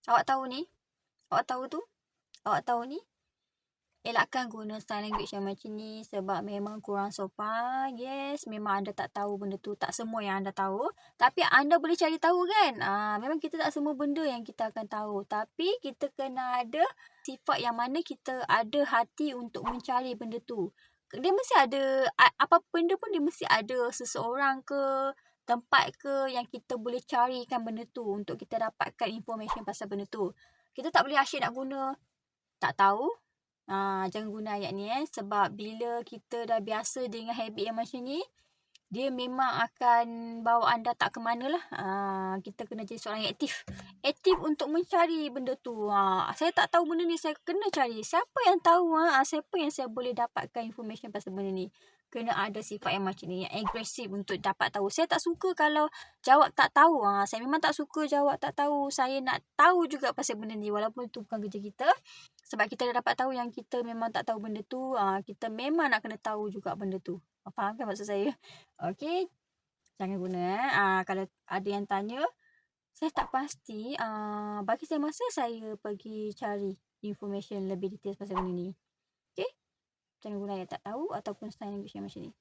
Awak tahu ni? Awak tahu tu? Awak tahu ni? Elakkan guna sign language yang macam ni sebab memang kurang sopan. Yes, memang anda tak tahu benda tu. Tak semua yang anda tahu. Tapi anda boleh cari tahu kan? Memang kita tak semua benda yang kita akan tahu. Tapi kita kena ada sifat yang mana kita ada hati untuk mencari benda tu. Dia mesti ada, apa benda pun dia mesti ada seseorang ke, tempat ke yang kita boleh carikan benda tu untuk kita dapatkan information pasal benda tu. Kita tak boleh asyik nak guna tak tahu. Jangan guna ayat ni sebab bila kita dah biasa dengan habit yang macam ni, dia memang akan bawa anda tak ke mana lah. Kita kena jadi seorang yang aktif. Aktif untuk mencari benda tu. Saya tak tahu benda ni, saya kena cari. Siapa yang tahu? Siapa yang saya boleh dapatkan information pasal benda ni? Kena ada sifat yang macam ni, yang agresif untuk dapat tahu. Saya tak suka kalau jawab tak tahu. Saya memang tak suka jawab tak tahu. Saya nak tahu juga pasal benda ni walaupun itu bukan kerja kita. Sebab kita dah dapat tahu yang kita memang tak tahu benda tu, kita memang nak kena tahu juga benda tu. Faham kan maksud saya? Okey, jangan guna kalau ada yang tanya, saya tak pasti, bagi saya masa saya pergi cari information lebih detail pasal benda ni. Okey, jangan guna yang tak tahu ataupun sign language yang macam ni.